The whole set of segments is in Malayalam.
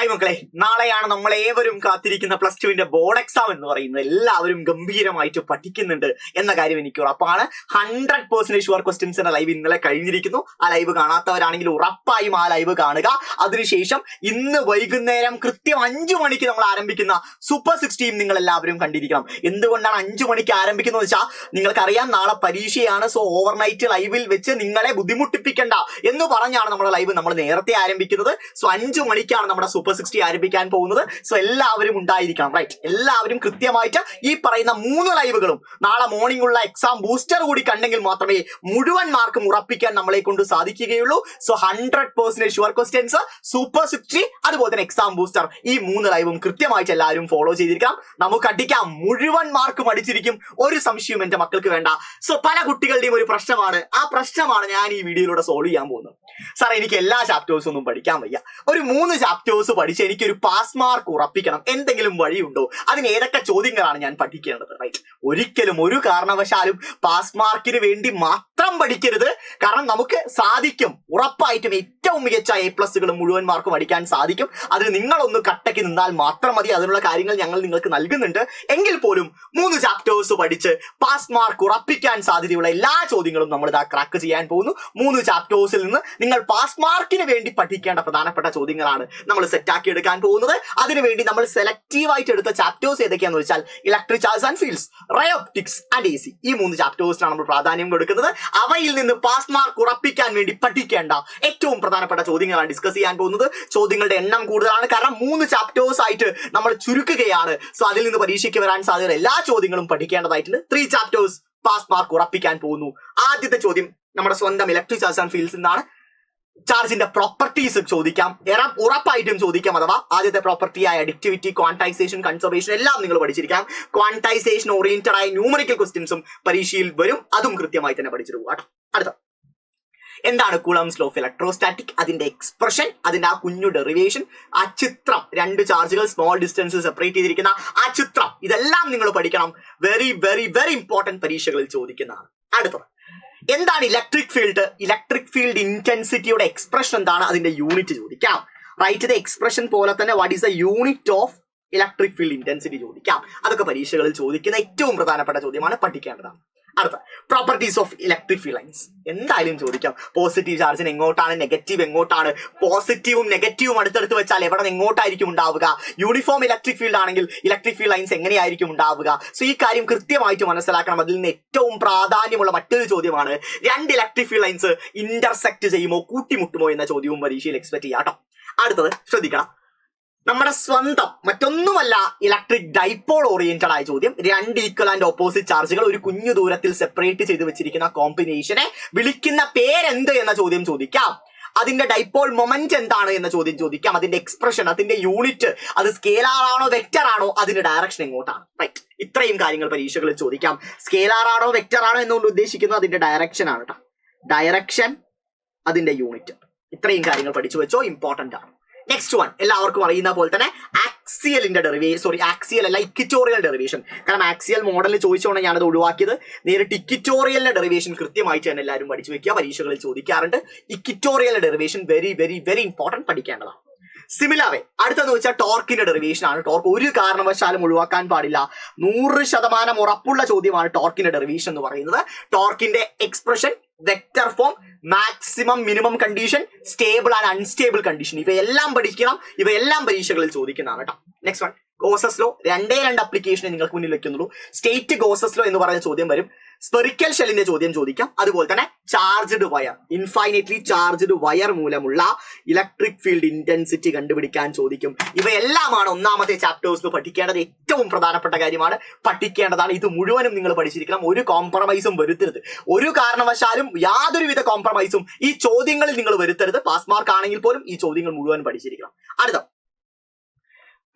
ഹായ് മക്കളെ, നാളെയാണ് നമ്മൾ ഏവരും കാത്തിരിക്കുന്ന +2 ബോർഡ് എക്സാം എന്ന് പറയുന്നത്. എല്ലാവരും ഗംഭീരമായിട്ട് പഠിക്കുന്നുണ്ട് എന്ന കാര്യം എനിക്ക് ഉറപ്പാണ്. 100% ഷുവർ ക്വസ്റ്റ്യൻസിന്റെ ലൈവ് ഇന്നലെ കഴിഞ്ഞിരിക്കുന്നു. ആ ലൈവ് കാണാത്തവരാണെങ്കിൽ ഉറപ്പായും ആ ലൈവ് കാണുക. അതിനുശേഷം ഇന്ന് വൈകുന്നേരം കൃത്യം 5 മണിക്ക് നമ്മൾ ആരംഭിക്കുന്ന സൂപ്പർ 16 നിങ്ങൾ എല്ലാവരും കണ്ടിരിക്കണം. എന്തുകൊണ്ടാണ് 5 മണിക്ക് ആരംഭിക്കുന്നത് വെച്ചാൽ നിങ്ങൾക്കറിയാം നാളെ പരീക്ഷയാണ്. സോ ഓവർനൈറ്റ് ലൈവിൽ വെച്ച് നിങ്ങളെ ബുദ്ധിമുട്ടിപ്പിക്കണ്ട എന്ന് പറഞ്ഞാണ് നമ്മുടെ ലൈവ് നമ്മൾ നേരത്തെ ആരംഭിക്കുന്നത്. സോ 5 മണിക്കാണ് നമ്മുടെ സൂപ്പർ 60 ആരംഭിക്കാൻ പോകുന്നത്. സോ എല്ലാവരും ഉണ്ടായിരിക്കണം, റൈറ്റ്? എല്ലാവരും കൃത്യമായിട്ട് ഈ പറയുന്ന 3 ലൈവുകളും നാളെ മോർണിംഗ് ഉള്ള എക്സാം ബൂസ്റ്റർ കൂടി കണ്ടെങ്കിൽ മാത്രമേ മുഴുവൻ മാർക്കും ഉറപ്പിക്കാൻ നമ്മളെ കൊണ്ട് സാധിക്കുകയുള്ളൂ. സോ 100% ഷുവർ ക്വസ്റ്റ്യൻസ്, സൂപ്പർ 60, അതുപോലെ തന്നെ എക്സാം ബൂസ്റ്റർ, ഈ 3 ലൈവും കൃത്യമായിട്ട് എല്ലാവരും ഫോളോ ചെയ്തിരിക്കണം. നമുക്ക് അടിക്കാം, മുഴുവൻ മാർക്കും അടിച്ചിരിക്കും, ഒരു സംശയവും എന്റെ മക്കൾക്ക് വേണ്ട. സോ പല കുട്ടികളുടെയും ഒരു പ്രശ്നമാണ്, ആ പ്രശ്നമാണ് ഞാൻ ഈ വീഡിയോയിലൂടെ സോൾവ് ചെയ്യാൻ പോകുന്നത്. സാർ, എനിക്ക് എല്ലാ ചാപ്റ്റേഴ്സും ഒന്നും പഠിക്കാൻ വയ്യ, ഒരു 3 ചാപ്റ്റേഴ്സ് പഠിച്ച് എനിക്കൊരു പാസ് മാർക്ക് ഉറപ്പിക്കണം, എന്തെങ്കിലും വഴിയുണ്ടോ? അതിന് ഏതൊക്കെ ചോദ്യങ്ങളാണ് ഞാൻ പഠിക്കേണ്ടത്? റൈറ്റ്? ഒരിക്കലും ഒരു കാരണവശാലും പാസ് മാർക്കിന് വേണ്ടി മാത്രം പഠിക്കരുത്. കാരണം നമുക്ക് സാധിക്കും, ഉറപ്പായിട്ടും ഏറ്റവും മികച്ച A+കളും മുഴുവൻ മാർക്കും അടിക്കാൻ സാധിക്കും. അതിന് നിങ്ങളൊന്ന് കട്ടയ്ക്ക് നിന്നാൽ മാത്രം മതി. അതിനുള്ള കാര്യങ്ങൾ ഞങ്ങൾ നിങ്ങൾക്ക് നൽകുന്നുണ്ട്. എങ്കിൽ പോലും 3 ചാപ്റ്റേഴ്സ് പഠിച്ച് പാസ് മാർക്ക് ഉറപ്പിക്കാൻ സാധ്യതയുള്ള എല്ലാ ചോദ്യങ്ങളും നമ്മൾ ഇതാ ക്രാക്ക് ചെയ്യാൻ പോകുന്നു. 3 ചാപ്റ്റേഴ്സിൽ നിന്ന് നിങ്ങൾ പാസ് മാർക്കിന് വേണ്ടി പഠിക്കേണ്ട പ്രധാനപ്പെട്ട ചോദ്യങ്ങളാണ് നമ്മൾ സെറ്റാക്കി എടുക്കാൻ പോകുന്നത്. അതിനുവേണ്ടി നമ്മൾ സെലക്റ്റീവ് ആയിട്ട് എടുത്ത ചാപ്റ്റേഴ്സ് ഏതൊക്കെയാണെന്ന് വെച്ചാൽ electric charge and fields, ray optics and AC, ഈ 3 ചാപ്റ്റേഴ്സിനാണ് നമ്മൾ പ്രാധാന്യം കൊടുക്കുന്നത്. അവയിൽ നിന്ന് പാസ് മാർക്ക് ഉറപ്പിക്കാൻ വേണ്ടി പഠിക്കേണ്ട ഏറ്റവും പ്രധാനപ്പെട്ട ചോദ്യങ്ങളാണ് ഡിസ്കസ് ചെയ്യാൻ പോകുന്നത്. ചോദ്യങ്ങളുടെ എണ്ണം കൂടുതലാണ്, കാരണം 3 ചാപ്റ്റേഴ്സ് ആയിട്ട് നമ്മൾ ചുരുക്കുകയാണ്. സോ അതിൽ നിന്ന് പരീക്ഷയ്ക്ക് വരാൻ സാധ്യത എല്ലാ ചോദ്യങ്ങളും പഠിക്കേണ്ടതായിട്ടുണ്ട്. 3 ചാപ്റ്റേഴ്സ് പാസ് മാർക്ക് ഉറപ്പിക്കാൻ പോകുന്നു. ആദ്യത്തെ ചോദ്യം നമ്മുടെ സ്വന്തം ഇലക്ട്രിക് ചാർജ് ആൻഡ് ഫീൽഡ്സ് നിന്നാണ്. ചാർജിന്റെ പ്രോപ്പർട്ടീസ് ചോദിക്കാം, ഉറപ്പായിട്ടും ചോദിക്കാം. അഥവാ ആദ്യത്തെ പ്രോപ്പർട്ടിയായ അഡിക്റ്റിവിറ്റി, ക്വാണ്ടൈസേഷൻ, കൺസർവേഷൻ എല്ലാം നിങ്ങൾ പഠിച്ചിരിക്കാം. ക്വാണ്ടൈസേഷൻ ഓറിയന്റഡ് ആയ ന്യൂമറിക്കൽ ക്വസ്റ്റ്യൻസും പരീക്ഷയിൽ വരും, അതും കൃത്യമായി തന്നെ പഠിച്ചിരിക്കും കേട്ടോ. അടുത്ത എന്താണ് കൂളംസ് ലോ ഓഫ് ഇലക്ട്രോസ്റ്റാറ്റിക്, അതിന്റെ എക്സ്പ്രഷൻ, അതിന്റെ ആ കുഞ്ഞു ഡെറിവേഷൻ, ആ ചിത്രം, 2 ചാർജുകൾ സ്മോൾ ഡിസ്റ്റൻസ് സെപ്പറേറ്റ് ചെയ്തിരിക്കുന്ന ആ ചിത്രം, ഇതെല്ലാം നിങ്ങൾ പഠിക്കണം. വെരി വെരി വെരി ഇമ്പോർട്ടന്റ്, പരീക്ഷകളിൽ ചോദിക്കുന്നതാണ്. അടുത്തത് എന്താണ് ഇലക്ട്രിക് ഫീൽഡ്, ഇലക്ട്രിക് ഫീൽഡ് ഇന്റൻസിറ്റിയുടെ എക്സ്പ്രഷൻ എന്താണ്, അതിന്റെ യൂണിറ്റ് ചോദിക്കാം. റൈറ്റ്? ഇത് എക്സ്പ്രഷൻ പോലെ തന്നെ what is the unit of electric field intensity ചോദിക്കാം. അതൊക്കെ പരീക്ഷകളിൽ ചോദിക്കുന്ന ഏറ്റവും പ്രധാനപ്പെട്ട ചോദ്യമാണ്, പഠിക്കേണ്ടതാണ്. അടുത്ത properties of electric field lines, എന്തായാലും ചോദിക്കാം. പോസിറ്റീവ് ചാർജിന് എങ്ങോട്ടാണ്, നെഗറ്റീവ് എങ്ങോട്ടാണ്, പോസിറ്റീവും നെഗറ്റീവും അടുത്തടുത്ത് വെച്ചാൽ എവിടെ നിന്ന് എങ്ങോട്ടായിരിക്കും ഉണ്ടാവുക, യൂണിഫോം ഇലക്ട്രിക് ഫീൽഡ് ആണെങ്കിൽ ഇലക്ട്രിക് ഫീൽഡ് ലൈൻസ് എങ്ങനെയായിരിക്കും ഉണ്ടാവുക. സോ ഈ കാര്യം കൃത്യമായിട്ട് മനസ്സിലാക്കണം. അതിൽ നിന്ന് ഏറ്റവും പ്രാധാന്യമുള്ള മറ്റൊരു ചോദ്യമാണ് 2 ഇലക്ട്രിക് ഫീൽഡ് ലൈൻസ് ഇന്റർസെക്ട് ചെയ്യുമോ, കൂട്ടിമുട്ടുമോ എന്ന ചോദ്യവും പരീക്ഷയിൽ എക്സ്പെക്ട് ചെയ്യാം കേട്ടോ. അടുത്തത് ശ്രദ്ധിക്കണം, നമ്മുടെ സ്വന്തം മറ്റൊന്നുമല്ല ഇലക്ട്രിക് ഡൈപോൾ ഓറിയന്റഡ് ആയ ചോദ്യം. 2 ഈക്വൽ ആൻഡ് ഓപ്പോസിറ്റ് ചാർജുകൾ ഒരു കുഞ്ഞു ദൂരത്തിൽ സെപ്പറേറ്റ് ചെയ്ത് വെച്ചിരിക്കുന്ന കോമ്പിനേഷനെ വിളിക്കുന്ന പേരെന്ത് എന്ന ചോദ്യം ചോദിക്കാം. അതിന്റെ ഡൈപോൾ മൊമെന്റ് എന്താണ് എന്ന ചോദ്യം ചോദിക്കാം. അതിന്റെ എക്സ്പ്രഷൻ, അതിന്റെ യൂണിറ്റ്, അത് സ്കേലാർ ആണോ വെക്റ്റർ ആണോ, അതിന്റെ ഡയറക്ഷൻ എങ്ങോട്ടാണ്. റൈറ്റ്? ഇത്രയും കാര്യങ്ങൾ പരീക്ഷകളിൽ ചോദിക്കാം. സ്കേലാർ ആണോ വെക്റ്റർ ആണോ എന്നുകൊണ്ട് ഉദ്ദേശിക്കുന്നത് അതിന്റെ ഡയറക്ഷൻ ആണ് കേട്ടോ. ഡയറക്ഷൻ, അതിന്റെ യൂണിറ്റ്, ഇത്രയും കാര്യങ്ങൾ പഠിച്ചു വെച്ചോ, ഇമ്പോർട്ടന്റ് ആണ്. നെക്സ്റ്റ് വൺ, എല്ലാവർക്കും അറിയുന്ന പോലെ തന്നെ ആക്സിയലിന്റെ ഡെറിവേഷൻ, ആക്സിയൽ അല്ല, ഇക്വിറ്റോറിയൽ ഡെറിവേഷൻ. കാരണം ആക്സിയൽ മോഡലിൽ ചോദിച്ചുകൊണ്ട് ഞാനത് ഒഴിവാക്കിയത്. നേരിട്ട് ഇക്വിറ്റോറിയലിന്റെ ഡെറിവേഷൻ കൃത്യമായിട്ട് തന്നെ എല്ലാവരും പഠിച്ചു വെക്കുക, പരീക്ഷകളിൽ ചോദിക്കാറുണ്ട്. Equatorial derivation very very very important, പഠിക്കേണ്ടതാണ്. സിമിലർ വേ അടുത്തെന്ന് വെച്ചാൽ ടോർക്കിന്റെ ഡെറിവേഷൻ ആണ്. ടോർക്ക് ഒരു കാരണവശാലും ഒഴിവാക്കാൻ പാടില്ല. 100% ഉറപ്പുള്ള ചോദ്യമാണ് ടോർക്കിന്റെ ഡെറിവേഷൻ എന്ന് പറയുന്നത്. ടോർക്കിന്റെ expression, vector form, maximum minimum condition, stable and unstable condition, ഇവയെല്ലാം പഠിക്കണം. ഇവയെല്ലാം പരീക്ഷകളിൽ ചോദിക്കുന്നതാണ് കേട്ടോ. Next one, Gauss's law. 2 അപ്ലിക്കേഷനെ നിങ്ങൾക്ക് മുന്നിൽ വെക്കുന്നുള്ളൂ. സ്റ്റേറ്റ് ഗോസസ് ലോ എന്ന് പറയുന്ന ചോദ്യം വരും. സ്പെറിക്കൽ ഷെല്ലിന്റെ ചോദ്യം ചോദിക്കാം. അതുപോലെ തന്നെ charged wire, infinitely charged wire മൂലമുള്ള ഇലക്ട്രിക് ഫീൽഡ് ഇന്റൻസിറ്റി കണ്ടുപിടിക്കാൻ ചോദിക്കും. ഇവയെല്ലാമാണ് ഒന്നാമത്തെ ചാപ്റ്റേഴ്സ് പഠിക്കേണ്ടത്. ഏറ്റവും പ്രധാനപ്പെട്ട കാര്യമാണ്, പഠിക്കേണ്ടതാണ്. ഇത് മുഴുവനും നിങ്ങൾ പഠിച്ചിരിക്കണം. ഒരു കോംപ്രമൈസും വരുത്തരുത്. ഒരു കാരണവശാലും യാതൊരുവിധ കോംപ്രമൈസും ഈ ചോദ്യങ്ങളിൽ നിങ്ങൾ വരുത്തരുത്. പാസ് മാർക്ക് ആണെങ്കിൽ പോലും ഈ ചോദ്യങ്ങൾ മുഴുവൻ പഠിച്ചിരിക്കണം. അടുത്ത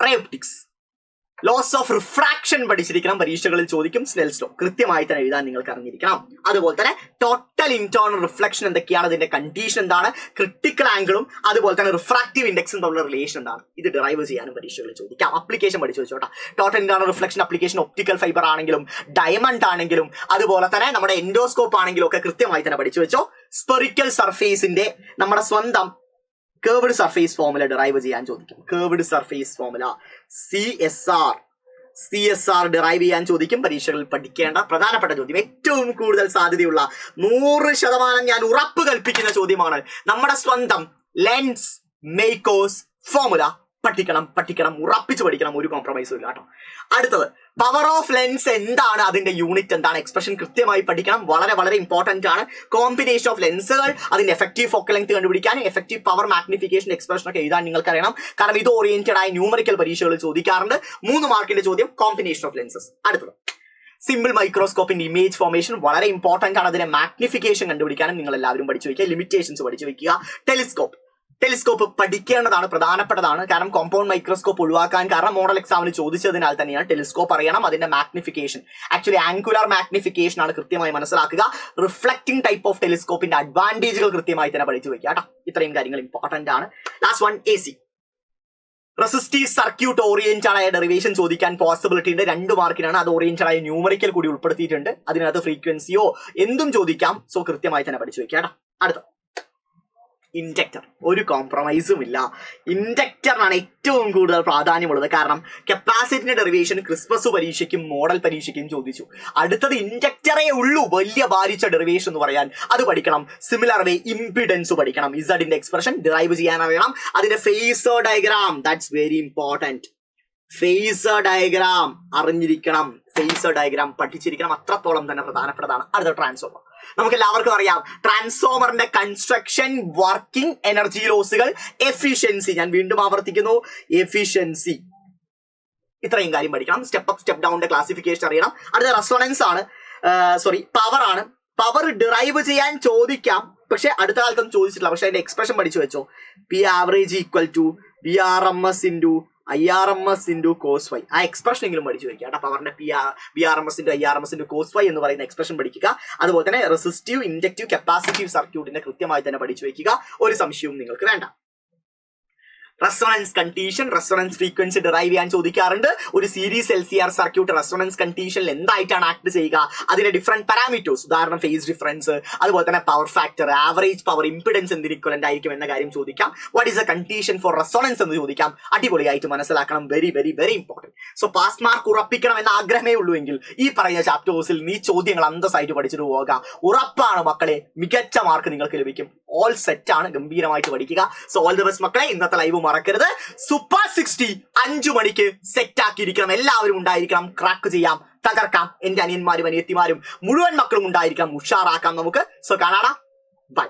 ray optics, laws of refraction പഠിച്ചിരിക്കണം, പരീക്ഷകളിൽ ചോദിക്കും. സ്നെൽസ് ലോ കൃത്യമായി തന്നെ എഴുതാൻ നിങ്ങൾക്ക് അറിഞ്ഞിരിക്കണം. അതുപോലെ തന്നെ ടോട്ടൽ ഇന്റേണൽ റിഫ്ലക്ഷൻ എന്തൊക്കെയാണ്, അതിന്റെ കണ്ടീഷൻ എന്താണ്, ക്രിട്ടിക്കൽ ആംഗിളും അതുപോലെ തന്നെ റിഫ്രാക്റ്റീവ് ഇൻഡെക്സും തമ്മിലുള്ള റിലേഷൻ എന്താണ്, ഇത് ഡെറൈവ് ചെയ്യാനും പരീക്ഷകളിൽ ചോദിക്കാം. അപ്ലിക്കേഷൻ പഠിച്ചു വെച്ചോട്ടാ. Total internal reflection application optical fibre ആണെങ്കിലും ഡയമണ്ട് ആണെങ്കിലും അതുപോലെ തന്നെ നമ്മുടെ എൻഡോസ്കോപ്പ് ആണെങ്കിലും ഒക്കെ കൃത്യമായി തന്നെ പഠിച്ചു വെച്ചോ. സ്പെറിക്കൽ സർഫേസിന്റെ നമ്മുടെ സ്വന്തം കേർവ്ഡ് സർഫേസ് ഫോർമുല ഡിറൈവ് ചെയ്യാൻ ചോദിക്കും. Curved surface formula CSR derive ചെയ്യാൻ ചോദിക്കും. പരീക്ഷകളിൽ പഠിക്കേണ്ട പ്രധാനപ്പെട്ട ചോദ്യം, ഏറ്റവും കൂടുതൽ സാധ്യതയുള്ള 100% ഞാൻ ഉറപ്പ് കൽപ്പിക്കുന്ന ചോദ്യമാണ്. നമ്മുടെ സ്വന്തം ലെൻസ് മേക്കേഴ്സ് ഫോർമുല പഠിക്കണം, ഉറപ്പിച്ച് പഠിക്കണം, ഒരു കോംപ്രമൈസും ഇല്ല കേട്ടോ. അടുത്തത് പവർ ഓഫ് ലെൻസ് എന്താണ്, അതിന്റെ യൂണിറ്റ് എന്താണ്, എക്സ്പ്രഷൻ കൃത്യമായി പഠിക്കണം. വളരെ വളരെ ഇമ്പോർട്ടന്റ് ആണ്. കോമ്പിനേഷൻ ഓഫ് ലെൻസുകൾ, അതിന്റെ എഫക്റ്റീവ് ഫോക്കൽ ലെങ്ത് കണ്ടുപിടിക്കാൻ, എഫക്റ്റീവ് പവർ മാഗ്നിഫിക്കേഷൻ എക്സ്പ്രഷൻ ഒക്കെ എഴുതാൻ നിങ്ങൾക്ക് അറിയണം. കാരണം ഇത് ഓറിയന്റഡ് ആയ ന്യൂമറിക്കൽ പരീക്ഷകൾ ചോദിക്കാറുണ്ട്. 3 മാർക്കിന്റെ ചോദ്യം കോമ്പിനേഷൻ ഓഫ് ലെൻസസ്. അടുത്തത് സിമ്പിൾ മൈക്രോസ്കോപ്പിന്റെ ഇമേജ് ഫോർമേഷൻ വളരെ ഇമ്പോർട്ടന്റ് ആണ്. അതിന്റെ മാഗ്നിഫിക്കേഷൻ കണ്ടുപിടിക്കാനും നിങ്ങൾ എല്ലാവരും പഠിച്ചു വെക്കുക. ലിമിറ്റേഷൻസ് പഠിച്ചു വെക്കുക. ടെലിസ്കോപ്പ് പഠിക്കേണ്ടതാണ്, പ്രധാനപ്പെട്ടതാണ്. കാരണം കോമ്പൗണ്ട് മൈക്രോസ്കോപ്പ് ഒഴിവാക്കാൻ കാരണം മോഡൽ എക്സാമിന് ചോദിച്ചതിനാൽ തന്നെയാണ്. ടെലിസ്കോപ്പ് അറിയണം, അതിന്റെ മാഗ്നിഫിക്കേഷൻ, ആക്ച്വലി ആംഗുലർ മാഗ്നിഫിക്കേഷൻ ആണ് കൃത്യമായി മനസ്സിലാക്കുക. റിഫ്ലക്റ്റിംഗ് ടൈപ്പ് ഓഫ് ടെലിസ്കോപ്പിന്റെ അഡ്വാൻറ്റേജുകൾ കൃത്യമായി തന്നെ പഠിച്ചു വെക്കുക കേട്ടോ. ഇത്രയും കാര്യങ്ങൾ ഇമ്പോർട്ടന്റ് ആണ്. Last one AC. Resistive circuit oriented ആയ ഡെറിവേഷൻ ചോദിക്കാൻ പോസിബിലിറ്റി ഉണ്ട്. 2 മാർക്കിനാണ്. അത് ഓറിയന്റഡ് ആയ ന്യൂമറിക്കൽ കൂടി ഉൾപ്പെടുത്തിയിട്ടുണ്ട്. അതിനകത്ത് ഫ്രീക്വൻസിയോ എന്തും ചോദിക്കാം. സോ കൃത്യമായി തന്നെ പഠിച്ചു വെക്കുക കേട്ടോ. അടുത്ത ഇൻഡക്ടർ, ഒരു കോംപ്രമൈസും ഇല്ല. ഇൻഡക്ടറിനാണ് ഏറ്റവും കൂടുതൽ പ്രാധാന്യമുള്ളത്. കാരണം കപ്പാസിറ്ററിന്റെ ഡെറിവേഷൻ ക്രിസ്മസ് പരീക്ഷയ്ക്കും മോഡൽ പരീക്ഷയ്ക്കും ചോദിച്ചു. അടുത്തത് ഇൻഡക്ടറേ ഉള്ളൂ വലിയ ഭാരിച്ച ഡെറിവേഷൻ എന്ന് പറയാൻ, അത് പഠിക്കണം. സിമിലർ വേ ഇംപിഡൻസ് പഠിക്കണം. ഇസഡിന്റെ എക്സ്പ്രഷൻ ഡിറൈവ് ചെയ്യാൻ അറിയണം. അതിന്റെ phasor diagram, that's very important. Phasor diagram അറിഞ്ഞിരിക്കണം, ഫേസർ ഡയഗ്രാം പഠിച്ചിരിക്കണം. അത്രത്തോളം തന്നെ പ്രധാനപ്പെട്ടതാണ്. അടുത്ത ട്രാൻസ്ഫോമർ. നമുക്ക് എല്ലാവർക്കും അറിയാം ട്രാൻസ്ഫോമറിന്റെ കൺസ്ട്രക്ഷൻ, വർക്കിംഗ്, എനർജി ലോസുകൾ, എഫിഷ്യൻസി. ഞാൻ വീണ്ടും ആവർത്തിക്കുന്നു, എഫിഷ്യൻസി. ഇത്രയും കാര്യം പഠിക്കണം. സ്റ്റെപ്പ് അപ്പ് സ്റ്റെപ്പ് ഡൗണിന്റെ ക്ലാസിഫിക്കേഷൻ അറിയണം. അടുത്ത റെസൊണൻസ് ആണ്, പവർ ആണ്. പവർ ഡിറൈവ് ചെയ്യാൻ ചോദിക്കാം, പക്ഷെ അടുത്ത കാലത്തൊന്നും ചോദിച്ചിട്ടില്ല. പക്ഷെ അതിന്റെ എക്സ്പ്രഷൻ പഠിച്ചു വെച്ചോ. P average equal to VRMS into IRMS into cos phi. ആ എക്സ്പ്രഷൻ എങ്കിലും പഠിച്ചു വയ്ക്കുക കേട്ടോ. പവറിന്റെ VRMS into IRMS into cos phi എന്ന് പറയുന്ന എക്സ്പ്രഷൻ പഠിക്കുക. അതുപോലെ തന്നെ റെസിസ്റ്റീവ്, ഇൻഡക്റ്റീവ്, കപ്പാസിറ്റീവ് സർക്യൂട്ടിന്റെ കൃത്യമായി തന്നെ പഠിച്ചു വയ്ക്കുക. ഒരു സംശയവും നിങ്ങൾക്ക് വേണ്ട. Resonance condition, resonance frequency derive ചെയ്യാൻ ചോദിക്കാറുണ്ട്. ഒരു സീരീസ് LCR സർക്യൂട്ട് റെസൊണൻസ് കണ്ടീഷനിൽ എന്തായിട്ടാണ് ആക്ട് ചെയ്യുക, അതിന്റെ ഡിഫറെന്റ് പാരാമീറ്റേഴ്സ്, ഉദാഹരണം ഫേസ് ഡിഫറൻസ്, അതുപോലെ തന്നെ power factor, average power, impedance എന്തിന് ഇക്വലന്റ് ആയിരിക്കും എന്ന കാര്യം ചോദിക്കാം. What is a condition for resonance എന്ന് ചോദിക്കാം. അടിപൊളിയായിട്ട് മനസ്സിലാക്കണം. Very very very important. So pass mark ഉറപ്പിക്കണം എന്ന ആഗ്രഹമേ ഉള്ളൂ എങ്കിൽ ഈ പറയുന്ന ചാപ്റ്റേഴ്സിൽ നീ ചോദ്യങ്ങൾ അന്തസ്സായിട്ട് പഠിച്ചിട്ട് പോവുക. ഉറപ്പാണ് മക്കളെ, മികച്ച മാർക്ക് നിങ്ങൾക്ക് ലഭിക്കും. ഓൾ സെറ്റ് ആണ്, ഗംഭീരമായിട്ട് പഠിക്കുക. സോ ഓൾ ദി ബെസ്റ്റ് മക്കളെ. ഇന്നത്തെ ലൈവ് മറക്കരുത്. സൂപ്പർ 60 5 മണിക്ക് സെറ്റ് ആക്കിയിരിക്കണം. എല്ലാവരും ഉണ്ടായിരിക്കണം. ക്രാക്ക് ചെയ്യാം, തകർക്കാം. എന്റെ അനിയന്മാരും അനിയത്തിമാരും മുഴുവൻ മക്കളും ഉണ്ടായിരിക്കണം. ഉഷാറാക്കാം നമുക്ക്. സോ കാണാടാ, ബൈ.